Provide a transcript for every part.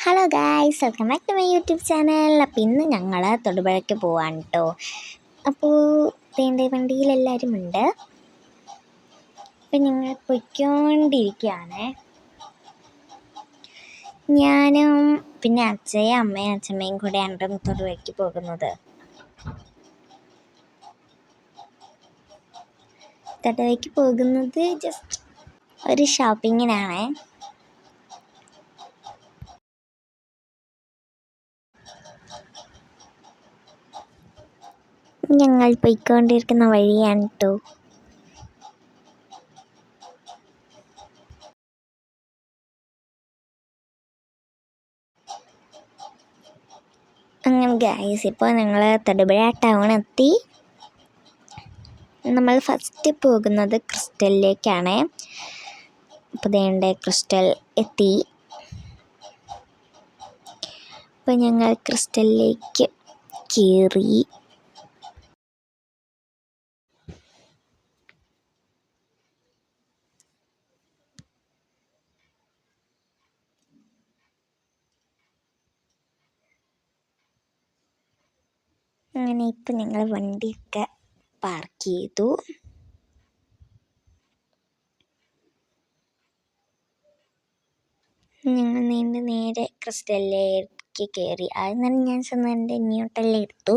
Hello guys, welcome back to my YouTube channel. അപ്പോൾ ഇന്ന് ഞങ്ങൾ തൊടുപുഴയ്ക്ക് പോവാണ് കേട്ടോ. അപ്പോൾ തേണ്ടേ വണ്ടിയിലെല്ലാവരും ഉണ്ട്. അപ്പം ഞങ്ങൾ പൊയ്ക്കൊണ്ടിരിക്കുകയാണ്. ഞാനും പിന്നെ അച്ഛയും അമ്മയും അച്ഛമ്മയും കൂടെയാണ് തൊടുപുഴയ്ക്ക് പോകുന്നത്. തൊടുപുഴയ്ക്ക് പോകുന്നത് ജസ്റ്റ് ഒരു ഷോപ്പിങ്ങിനാണ്. ഞങ്ങൾ പോയിക്കൊണ്ടിരിക്കുന്ന വഴിയാണ് കേട്ടോ. അങ്ങനെ ഗൈസ്, ഇപ്പോൾ ഞങ്ങൾ തൊടുപുഴ ടൗൺ എത്തി. നമ്മൾ ഫസ്റ്റ് പോകുന്നത് ക്രിസ്റ്റലിലേക്കാണ്. അപ്പോൾ ദേണ്ടേ ക്രിസ്റ്റൽ എത്തി. അപ്പോൾ ഞങ്ങൾ ക്രിസ്റ്റലിലേക്ക് കയറി. അങ്ങനെ ഇപ്പം ഞങ്ങൾ വണ്ടിയൊക്കെ പാർക്ക് ചെയ്തു. ഞങ്ങൾ നേരെ ക്രിസ്റ്റലിലേക്ക് കയറി. ആദ്യം തന്നെ ഞാൻ ചെന്ന് എൻ്റെ ന്യൂട്ടെല്ലാം എടുത്തു.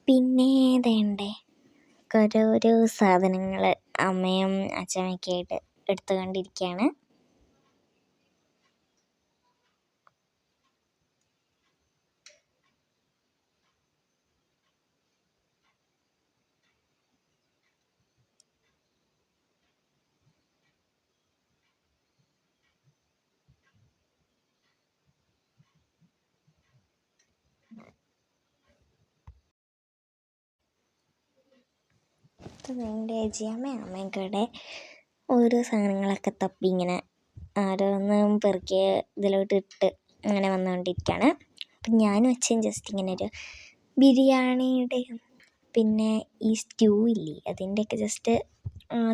പിന്നെ വേണ്ടേ ഓരോരോ സാധനങ്ങൾ അമ്മയും അച്ഛനൊക്കെ ആയിട്ട് എടുത്തുകൊണ്ടിരിക്കുകയാണ്. എൻ്റെ അമ്മയും കൂടെ ഓരോ സാധനങ്ങളൊക്കെ തപ്പി ഇങ്ങനെ ഓരോന്നും പെറുക്കി ഇതിലോട്ട് ഇട്ട് അങ്ങനെ വന്നുകൊണ്ടിരിക്കുകയാണ്. അപ്പം ഞാനും അച്ഛൻ ജസ്റ്റ് ഇങ്ങനെ ഒരു ബിരിയാണിയുടെയും പിന്നെ ഈ സ്റ്റൂ ഇല്ലേ അതിൻ്റെയൊക്കെ ജസ്റ്റ്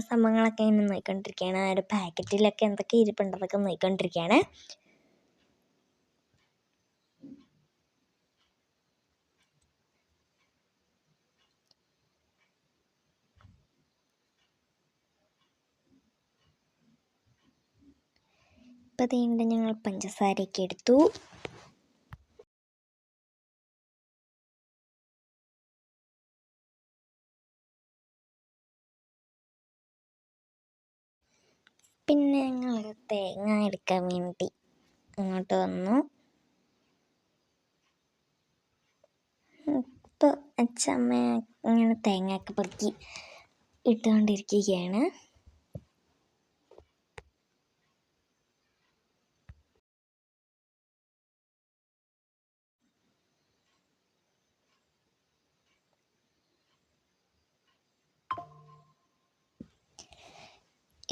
സംഭവങ്ങളൊക്കെ ഇങ്ങനെ നോക്കിക്കൊണ്ടിരിക്കുകയാണ്. ഒരു പാക്കറ്റിലൊക്കെ എന്തൊക്കെ ഇരിപ്പുണ്ട് അതൊക്കെ നോക്കിക്കൊണ്ടിരിക്കുകയാണ്. ഇപ്പം അതുകൊണ്ട് ഞങ്ങൾ പഞ്ചസാരയൊക്കെ എടുത്തു. പിന്നെ ഞങ്ങൾ തേങ്ങ എടുക്കാൻ വേണ്ടി അങ്ങോട്ട് വന്നു. ഇപ്പോൾ അച്ഛമ്മ ഇങ്ങനെ തേങ്ങയൊക്കെ പെറുക്കി ഇട്ടുകൊണ്ടിരിക്കുകയാണ്.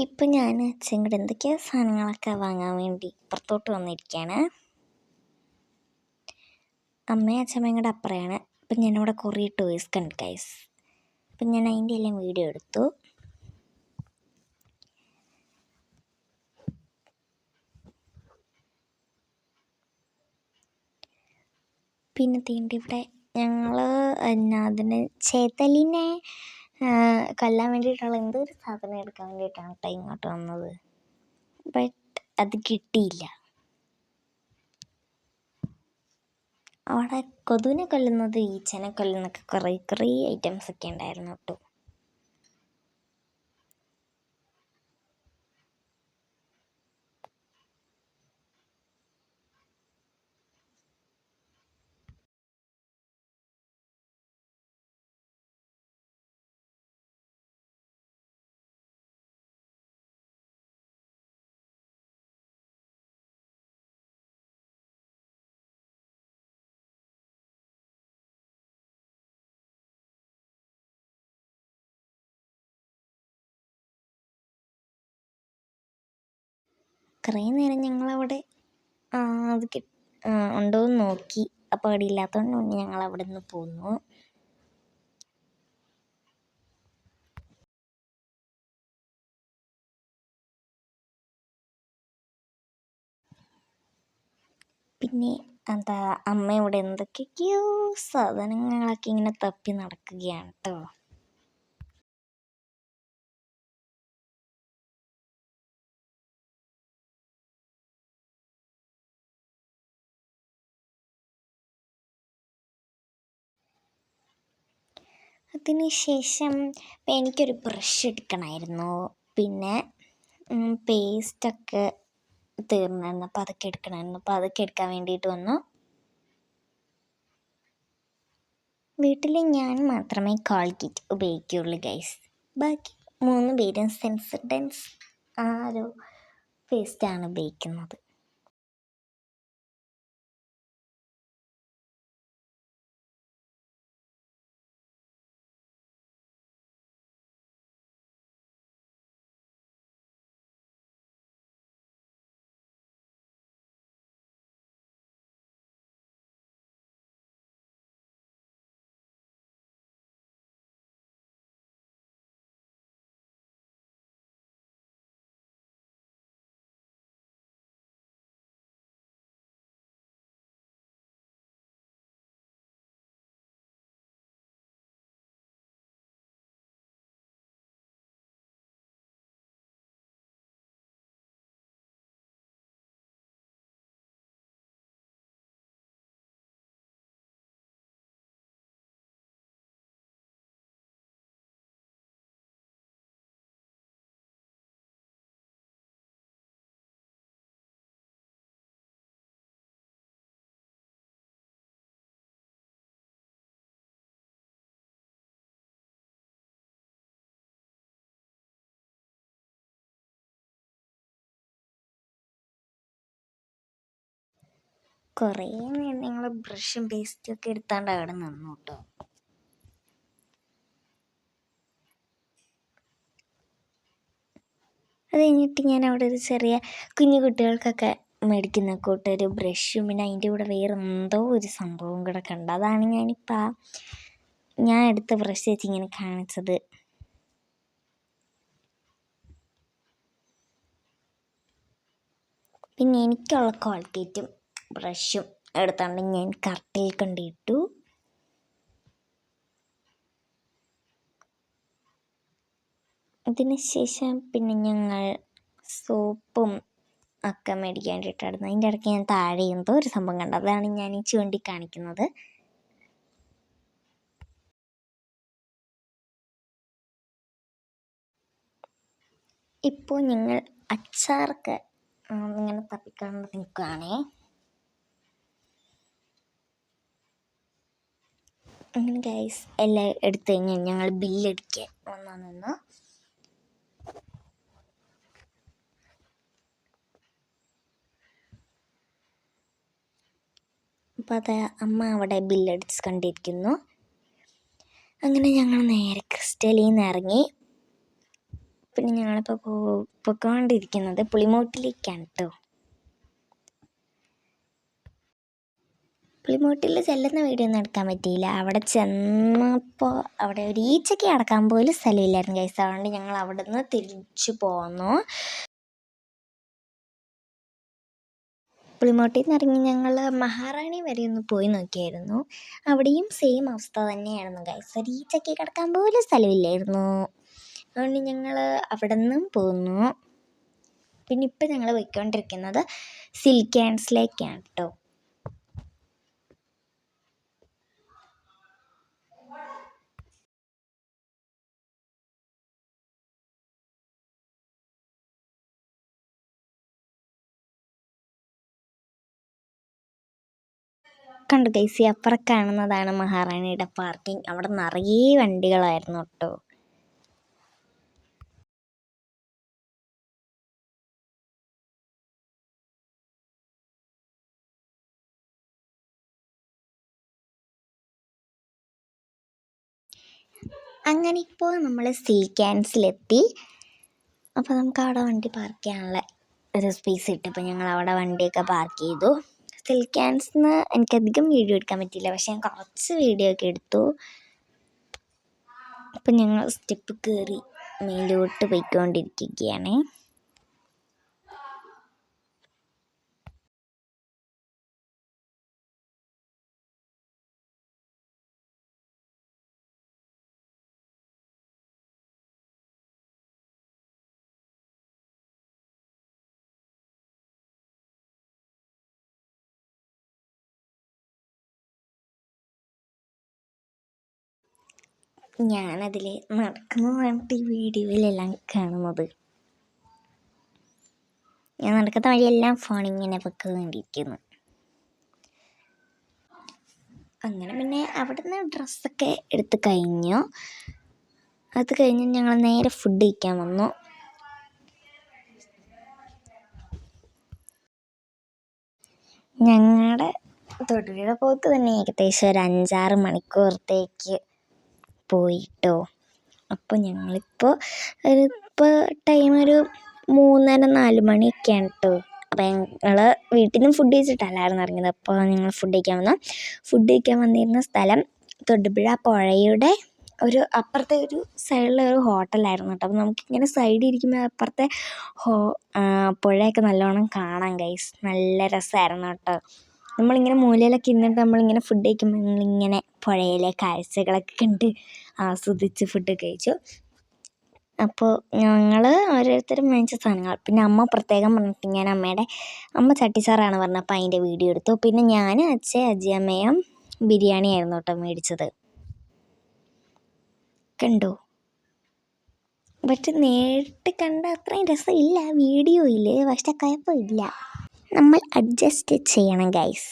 ഇപ്പം ഞാൻ അച്ഛൻ കൂടെ എന്തൊക്കെയോ സാധനങ്ങളൊക്കെ വാങ്ങാൻ വേണ്ടി പുറത്തോട്ട് വന്നിരിക്കുകയാണ്. അമ്മയും അച്ഛമ്മയും കൂടെ അപ്പുറയാണ്. അപ്പം ഞാനിവിടെ കുറേ ടോയ്സ് കണ്ടു ഗൈസ്. അപ്പം ഞാൻ അതിൻ്റെ എല്ലാം വീഡിയോ എടുത്തു. പിന്നെ ഇവിടെ ഞങ്ങൾ അതിന് ചേതലിനെ കൊല്ലാൻ വേണ്ടിയിട്ടുള്ള എന്തൊരു സാധനം എടുക്കാൻ വേണ്ടിയിട്ടാണ് കേട്ടോ ഇങ്ങോട്ട് വന്നത്. ബട്ട് അത് കിട്ടിയില്ല. അവിടെ കൊതുവിനെ കൊല്ലുന്നത് ഈച്ചനെ കൊല്ലുന്നൊക്കെ കുറേ ഐറ്റംസ് ഒക്കെ ഉണ്ടായിരുന്നു കേട്ടോ. കുറേ നേരം ഞങ്ങളവിടെ അത് ഉണ്ടോ എന്ന് നോക്കി. അപ്പോൾ അവിടെ ഇല്ലാത്തതുകൊണ്ട് ഞങ്ങൾ അവിടെ നിന്ന് പോന്നു. പിന്നെ എന്താ അമ്മ ഇവിടെ എന്തൊക്കെയൊക്കെയോ സാധനങ്ങളൊക്കെ ഇങ്ങനെ തപ്പി നടക്കുകയാണ് കേട്ടോ. അതിന് ശേഷം എനിക്കൊരു ബ്രഷ് എടുക്കണമായിരുന്നു, പിന്നെ പേസ്റ്റൊക്കെ തീർന്നായിരുന്നു, അപ്പോൾ അതൊക്കെ എടുക്കണമായിരുന്നു. അപ്പോൾ അതൊക്കെ എടുക്കാൻ വേണ്ടിയിട്ട് വന്നു. വീട്ടിൽ ഞാൻ മാത്രമേ കോൾഗേറ്റ് ഉപയോഗിക്കുകയുള്ളൂ ഗൈസ്. ബാക്കി 3 പേരും സെൻസഡൻസ് ആ ഒരു പേസ്റ്റാണ് ഉപയോഗിക്കുന്നത്. കുറേ നേരം ഞങ്ങൾ ബ്രഷും പേസ്റ്റും ഒക്കെ എടുത്താണ്ട് അവിടെ നിന്നു കേട്ടോ. അത് കഴിഞ്ഞിട്ട് ഞാൻ അവിടെ ഒരു ചെറിയ കുഞ്ഞു കുട്ടികൾക്കൊക്കെ മേടിക്കുന്ന കൂട്ടൊരു ബ്രഷും പിന്നെ അതിൻ്റെ കൂടെ വേറെ എന്തോ ഒരു സംഭവം കൂടെ കണ്ടു. അതാണ് ഞാൻ എടുത്ത ബ്രഷ് വെച്ച് ഇങ്ങനെ കാണിച്ചത്. പിന്നെ എനിക്കുള്ള കോൾഗേറ്റും ബ്രഷും എടുത്താണ്ട് ഞാൻ കറക്റ്റിൽ കൊണ്ടിട്ടു. അതിന് ശേഷം പിന്നെ ഞങ്ങൾ സോപ്പും ഒക്കെ മേടിക്കാൻ വേണ്ടിയിട്ടായിരുന്നു. അതിൻ്റെ ഇടയ്ക്ക് ഞാൻ താഴെ എന്തോ ഒരു സംഭവം കണ്ടു, അതാണ് ഞാൻ ഈ ചൂണ്ടിക്കാണിക്കുന്നത്. ഇപ്പോൾ ഞങ്ങൾ അച്ചാറൊക്കെ ഇങ്ങനെ തപ്പിക്കൊണ്ട് നിൽക്കുകയാണേ. അങ്ങനെ ഗൈസ് എല്ലാം എടുത്തു കഴിഞ്ഞാൽ ഞങ്ങൾ ബില്ലടിക്കാൻ വന്നു നിന്ന്. അപ്പോൾ അത് അമ്മ അവിടെ ബില്ലടിച്ച് കണ്ടിരിക്കുന്നു. അങ്ങനെ ഞങ്ങൾ നേരെ ക്രിസ്റ്റലിൽ നിന്ന് ഇറങ്ങി. പിന്നെ ഞങ്ങളിപ്പോൾ പോയിക്കൊണ്ടിരിക്കുന്നത് പുളിമൂട്ടിലേക്കാണ് കേട്ടോ. പുളിമൂട്ടിൽ ചെല്ലുന്ന വീഡിയോ ഒന്നും എടുക്കാൻ പറ്റിയില്ല. അവിടെ ചെന്നപ്പോൾ അവിടെ ഒരു ഈച്ചയ്ക്ക് അടക്കാൻ പോലും സ്ഥലമില്ലായിരുന്നു ഗൈസ്. അതുകൊണ്ട് ഞങ്ങൾ അവിടെ നിന്ന് തിരിച്ചു പോന്നു. പുളിമൂട്ടിൽ നിന്ന് ഇറങ്ങി ഞങ്ങൾ മഹാറാണി വരെ ഒന്ന് പോയി നോക്കിയായിരുന്നു. അവിടെയും സെയിം അവസ്ഥ തന്നെയായിരുന്നു ഗൈസ്. ഒരു ഈച്ചയ്ക്ക് കിടക്കാൻ പോലും സ്ഥലമില്ലായിരുന്നു. അതുകൊണ്ട് ഞങ്ങൾ അവിടെ നിന്നും പോന്നു. പിന്നെ ഇപ്പം ഞങ്ങൾ പോയിക്കൊണ്ടിരിക്കുന്നത് സിൽക്ക് ആൻഡ്സിലേക്കാണ് കേട്ടോ. കണ്ടു ഗൈസ്, അപ്പുറം കാണുന്നതാണ് മഹാറാണിയുടെ പാർക്കിംഗ്. അവിടെ നിറയെ വണ്ടികളായിരുന്നു കേട്ടോ. അങ്ങനെ ഇപ്പോൾ നമ്മൾ സിൽക്ക് ആൻഡ്സിലെത്തി. അപ്പോൾ നമുക്ക് അവിടെ വണ്ടി പാർക്ക് ചെയ്യാനുള്ള ഒരു സ്പേസ് കിട്ടും. ഞങ്ങൾ അവിടെ വണ്ടിയൊക്കെ പാർക്ക് ചെയ്തു. സിൽക്ക് ആൻഡ്സിന്ന് എനിക്കധികം വീഡിയോ എടുക്കാൻ പറ്റിയില്ല, പക്ഷെ ഞാൻ കുറച്ച് വീഡിയോ ഒക്കെ എടുത്തു. അപ്പം ഞങ്ങൾ സ്റ്റെപ്പ് കയറി മേലോട്ട് പോയിക്കൊണ്ടിരിക്കുകയാണ്. ഞാനതിൽ നടക്കുന്നതാണ് ഈ വീഡിയോയിലെല്ലാം കാണുന്നത്. ഞാൻ നടക്കുന്ന വഴിയെല്ലാം ഫോണിങ്ങനെ വെക്കുന്നുണ്ടിരിക്കുന്നു. അങ്ങനെ പിന്നെ അവിടുന്ന് ഡ്രസ്സൊക്കെ എടുത്ത് കഴിഞ്ഞു. അത് കഴിഞ്ഞ് ഞങ്ങൾ നേരെ ഫുഡ് കഴിക്കാൻ വന്നു. ഞങ്ങളുടെ തൊടുപുഴ പോക്ക് തന്നെ ഏകദേശം ഒരു 5-6 മണിക്കൂറത്തേക്ക് പോയിട്ടോ. അപ്പോൾ ഞങ്ങളിപ്പോൾ ടൈം ഒരു 3:30-4 മണിയൊക്കെയാണ് കേട്ടോ. അപ്പോൾ ഞങ്ങൾ വീട്ടിൽ നിന്ന് ഫുഡ് കഴിച്ചിട്ടല്ലായിരുന്നു ഇറങ്ങിയത്. അപ്പോൾ ഞങ്ങൾ ഫുഡ് കഴിക്കാൻ വന്നിരുന്ന സ്ഥലം തൊടുപുഴ പുഴയുടെ ഒരു അപ്പുറത്തെ ഒരു സൈഡിലെ ഒരു ഹോട്ടലായിരുന്നു കേട്ടോ. അപ്പോൾ നമുക്കിങ്ങനെ സൈഡിൽ ഇരിക്കുമ്പോൾ അപ്പുറത്തെ പുഴയൊക്കെ നല്ലോണം കാണാം ഗൈസ്. നല്ല രസമായിരുന്നു കേട്ടോ. നമ്മളിങ്ങനെ മൂലയിലൊക്കെ ഇരുന്നിട്ട് നമ്മളിങ്ങനെ ഫുഡ് കഴിക്കുമ്പോൾ നമ്മളിങ്ങനെ പുഴയിലെ കാഴ്ചകളൊക്കെ കണ്ട് ആസ്വദിച്ച് ഫുഡ് കഴിച്ചു. അപ്പോൾ ഞങ്ങൾ ഓരോരുത്തരും മേടിച്ച സാധനങ്ങൾ, പിന്നെ അമ്മ പ്രത്യേകം പറഞ്ഞിട്ട് ഞാൻ അമ്മ ചട്ടിച്ചാറാണ് പറഞ്ഞത്. അപ്പോൾ അതിൻ്റെ വീഡിയോ എടുത്തു. പിന്നെ ഞാൻ അജിയമ്മയും ബിരിയാണി ആയിരുന്നു കേട്ടോ മേടിച്ചത്. കണ്ടോ? പക്ഷെ നേരിട്ട് കണ്ട അത്രയും രസമില്ല വീഡിയോയിൽ. പക്ഷെ കുഴപ്പമില്ല, നമ്മൾ അഡ്ജസ്റ്റ് ചെയ്യണം ഗൈസ്.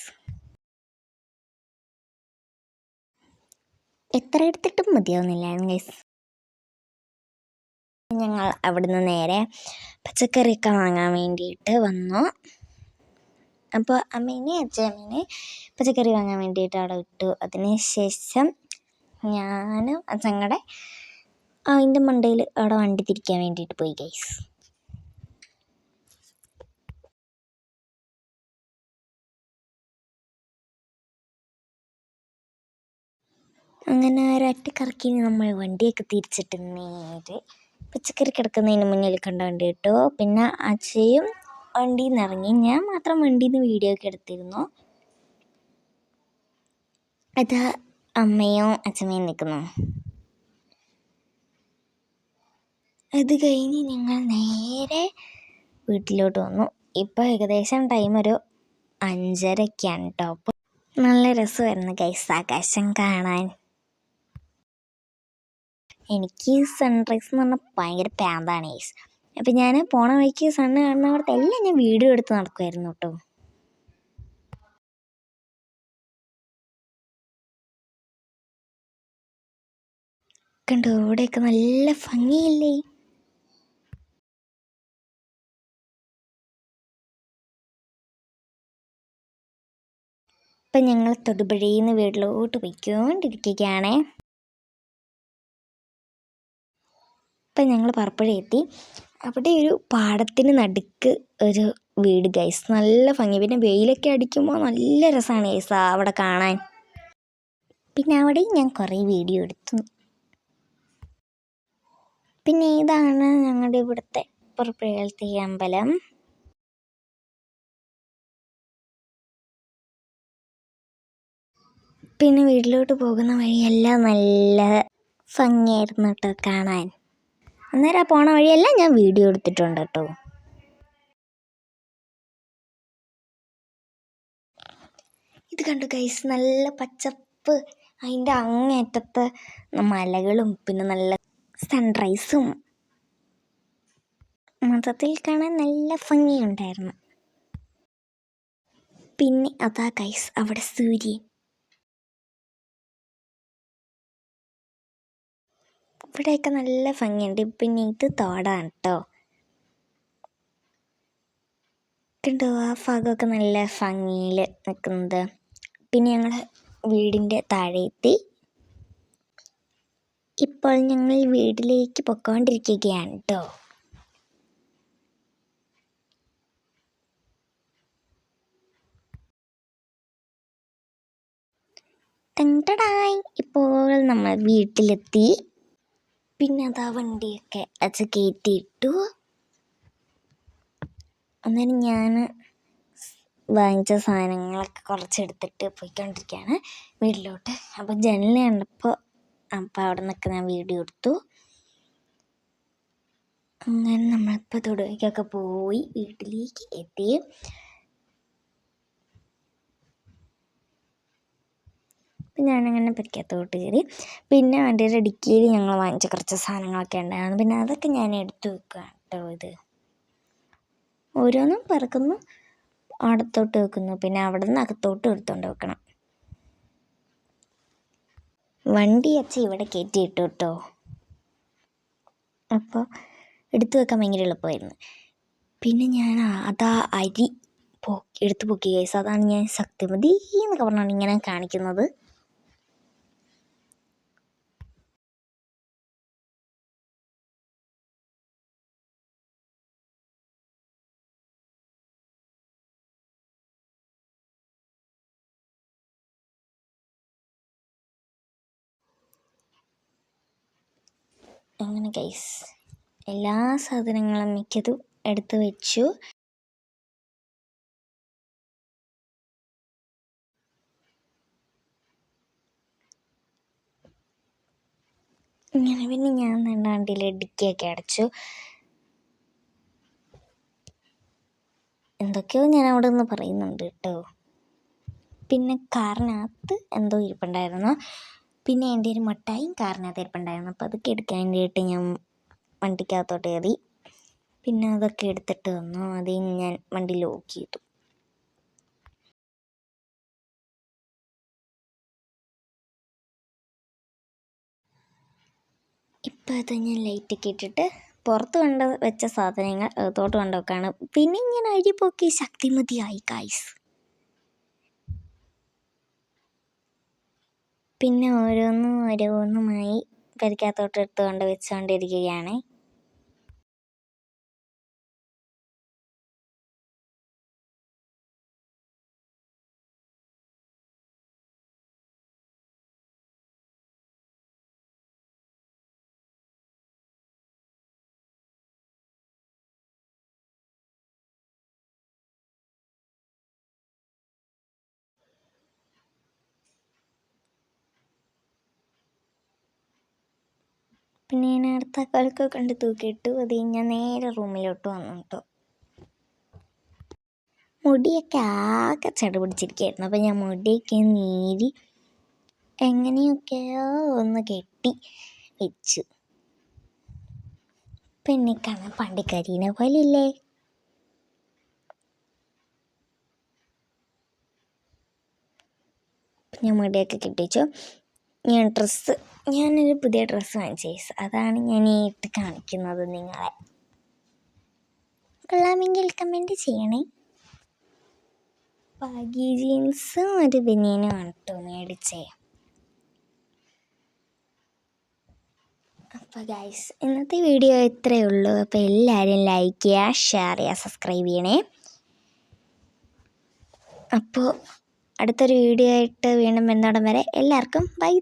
എത്ര എടുത്തിട്ടും മതിയാവുന്നില്ലായിരുന്നു ഗൈസ്. ഞങ്ങൾ അവിടുന്ന് നേരെ പച്ചക്കറിയൊക്കെ വാങ്ങാൻ വേണ്ടിയിട്ട് വന്നു. അപ്പോൾ അമ്മേനെ അച്ഛമ്മേനെ പച്ചക്കറി വാങ്ങാൻ വേണ്ടിയിട്ട് അവിടെ വിട്ടു. അതിന് ശേഷം ഞാനും അച്ഛങ്ങളുടെ അതിൻ്റെ മണ്ടയിൽ അവിടെ വണ്ടി തിരിക്കാൻ വേണ്ടിയിട്ട് പോയി ഗൈസ്. അങ്ങനെ ഒരൊറ്റ കറക്കിന് നമ്മൾ വണ്ടിയൊക്കെ തിരിച്ചിട്ട് നേരെ പച്ചക്കറി കിടക്കുന്നതിന് മുന്നിൽ കണ്ട വണ്ടി കിട്ടു. പിന്നെ അച്ഛയും വണ്ടിയിൽ നിന്ന് ഇറങ്ങി. ഞാൻ മാത്രം വണ്ടിയിൽ നിന്ന് വീഡിയോ ഒക്കെ എടുത്തിരുന്നു. അത് അമ്മയും അച്ഛമ്മയും നിൽക്കുന്നു. അത് കഴിഞ്ഞ് ഞങ്ങൾ നേരെ വീട്ടിലോട്ട് വന്നു. ഇപ്പോൾ ഏകദേശം ടൈം ഒരു 5:30 കേട്ടോ. അപ്പോൾ നല്ല രസമായിരുന്നു ഗൈസ് ആകാശം കാണാൻ. എനിക്ക് സൺറൈസ് എന്ന് പറഞ്ഞാൽ ഭയങ്കര പ്രാന്താണ് ഗൈസ്. അപ്പം ഞാൻ പോണ വഴിക്ക് സണ്ണ് കാണുന്നിടത്ത് എല്ലാം ഞാൻ വീഡിയോ എടുത്ത് നടക്കുമായിരുന്നു കേട്ടോ. കണ്ടോ, ഇവിടെയൊക്കെ നല്ല ഭംഗിയില്ലേ? ഇപ്പം ഞങ്ങൾ തൊടുപുഴയിൽ നിന്ന് വീട്ടിലോട്ട് പോയിക്കൊണ്ടിരിക്കുകയാണേ. ഇപ്പം ഞങ്ങൾ പറപ്പുഴ എത്തി. അവിടെ ഒരു പാടത്തിന് നടുക്ക് ഒരു വീട് ഗൈസ്. നല്ല ഭംഗി. പിന്നെ വെയിലൊക്കെ അടിക്കുമ്പോൾ നല്ല രസമാണ് ഗൈസ് അവിടെ കാണാൻ. പിന്നെ അവിടെയും ഞാൻ കുറേ വീഡിയോ എടുത്തു. പിന്നെ ഇതാണ് ഞങ്ങളുടെ ഇവിടുത്തെ പറപ്പുഴയിലത്തെ അമ്പലം. പിന്നെ വീട്ടിലോട്ട് പോകുന്ന വഴിയെല്ലാം നല്ല ഭംഗിയായിരുന്നു കേട്ടോ കാണാൻ. അന്നേരം ആ പോണ വഴിയെല്ലാം ഞാൻ വീഡിയോ എടുത്തിട്ടുണ്ട് കേട്ടോ. ഇത് കണ്ടു ഗൈസ്, നല്ല പച്ചപ്പ്. അതിൻ്റെ അങ്ങേറ്റത്തെ മലകളും പിന്നെ നല്ല സൺറൈസും മൊത്തത്തിൽ കാണാൻ നല്ല ഭംഗിയുണ്ടായിരുന്നു. പിന്നെ അതാ ഗൈസ് അവിടെ സൂര്യൻ. ഇവിടെയൊക്കെ നല്ല ഭംഗിയുണ്ട്. പിന്നെ ഇത് തോടാണ് കേട്ടോ. കണ്ടോ, ആ ഭാഗമൊക്കെ നല്ല ഭംഗിയിൽ നിൽക്കുന്നത്. പിന്നെ ഞങ്ങൾ വീടിൻ്റെ താഴെ എത്തി. ഇപ്പോൾ ഞങ്ങൾ വീട്ടിലേക്ക് പൊയ്ക്കൊണ്ടിരിക്കുകയാണ് കേട്ടോ. ടടായ്, ഇപ്പോൾ നമ്മൾ വീട്ടിലെത്തി. പിന്നെ അതാ വണ്ടിയൊക്കെ അച്ഛ കയറ്റിയിട്ടു. അന്നേരം ഞാൻ വാങ്ങിച്ച സാധനങ്ങളൊക്കെ കുറച്ചെടുത്തിട്ട് പോയിക്കൊണ്ടിരിക്കുകയാണ് വീട്ടിലോട്ട്. അപ്പോൾ ജനൽ കണ്ടപ്പോൾ അവിടെ നിൽക്കുന്ന ഞാൻ വീഡിയോ എടുത്തു. അങ്ങനെ നമ്മളിപ്പോൾ തൊടുപുഴയ്ക്കൊക്കെ പോയി വീട്ടിലേക്ക് എത്തി. അപ്പം ഞാനങ്ങനെ പെരക്കകത്തോട്ട് കയറി. പിന്നെ വണ്ടിയുടെ ഡിക്കിയിൽ ഞങ്ങൾ വാങ്ങിച്ച കുറച്ച് സാധനങ്ങളൊക്കെ ഉണ്ടായിരുന്നു. പിന്നെ അതൊക്കെ ഞാൻ എടുത്തു വെക്കുക കേട്ടോ. ഇത് ഓരോന്നും പറക്കുന്നു, അടുത്തോട്ട് വെക്കുന്നു, പിന്നെ അവിടെ നിന്ന് അകത്തോട്ട് എടുത്തുകൊണ്ട് വെക്കണം. വണ്ടി അച്ഛൻ ഇവിടെ കയറ്റിയിട്ടു കേട്ടോ. അപ്പോൾ എടുത്തു വെക്കാൻ ഭയങ്കര എളുപ്പമായിരുന്നു. പിന്നെ ഞാൻ അതാ അരി എടുത്ത് പൊക്കി ഗൈസ്. അതാണ് ഞാൻ ശക്തിമതി എന്നൊക്കെ പറഞ്ഞാണ് ഇങ്ങനെ കാണിക്കുന്നത്. അങ്ങനെ ഗൈസ് എല്ലാ സാധനങ്ങളും മിക്കതും എടുത്ത് വെച്ചു. ഇങ്ങനെ പിന്നെ ഞാൻ വണ്ടിയിൽ ഡിക്കിയൊക്കെ അടച്ചു. എന്തൊക്കെയോ ഞാൻ അവിടെ നിന്ന് പറയുന്നുണ്ട് കേട്ടോ. പിന്നെ കാറിനകത്ത് എന്തോ ഇരിപ്പുണ്ടായിരുന്നു. പിന്നെ എൻ്റെ ഒരു മിഠായും കാറിനകത്ത് ഇരിപ്പുണ്ടായിരുന്നു. അപ്പോൾ അതൊക്കെ എടുക്കാൻ വേണ്ടിയിട്ട് ഞാൻ വണ്ടിക്കകത്തോട്ട് കയറി. പിന്നെ അതൊക്കെ എടുത്തിട്ട് വന്നു. അത് ഞാൻ വണ്ടി ലോക്ക് ചെയ്തു. ഇപ്പോൾ അത് ഞാൻ ലൈറ്റൊക്കെ ഇട്ടിട്ട് പുറത്ത് വെച്ച സാധനങ്ങൾ അകത്തോട്ട് കൊണ്ടുവെക്കാണ്. പിന്നെ ഇങ്ങനെ അരി പൊക്കി ശക്തിമതിയായി ഗൈസ്. പിന്നെ ഓരോന്നുമായി പെരക്കകത്തോട്ട് എടുത്തുകൊണ്ട് വെച്ചുകൊണ്ടിരിക്കുകയാണ്. പിന്നെ ഞാൻ അടുത്ത കളിക്കൊക്കെ കണ്ട് തൂക്കിയിട്ടു. അത് ഞാൻ നേരെ റൂമിലോട്ട് വന്നു കേട്ടോ. മുടിയൊക്കെ ആകെ ചട പിടിച്ചിരിക്കുകയായിരുന്നു. അപ്പോൾ ഞാൻ മുടിയൊക്കെ നീരി എങ്ങനെയൊക്കെയോ ഒന്ന് കെട്ടി വെച്ചു. പിന്നെ കാണാൻ പണ്ടിക്കാരീനെ പോലെ ഇല്ലേ? ഞാൻ മുടിയൊക്കെ കെട്ടിച്ചു. ഞാനൊരു പുതിയ ഡ്രസ്സ് വാങ്ങിച്ചു. അതാണ് ഞാൻ ഈ ഇട്ട് കാണിക്കുന്നത് നിങ്ങളെ. കൊള്ളാമെങ്കിൽ കമൻറ്റ് ചെയ്യണേ. ബാഗി ജീൻസും ഒരു ബനിയനുമാണ് കേട്ടോ മേടിച്ചേ. അപ്പോൾ ഗൈസ് ഇന്നത്തെ വീഡിയോ ഇത്രയേ ഉള്ളൂ. അപ്പോൾ എല്ലാവരും ലൈക്ക് ചെയ്യുക, ഷെയർ ചെയ്യുക, സബ്സ്ക്രൈബ് ചെയ്യണേ. അപ്പോൾ അടുത്തൊരു വീഡിയോ ആയിട്ട് വീണ്ടും വരുന്നിടം വരെ എല്ലാവർക്കും ബൈ.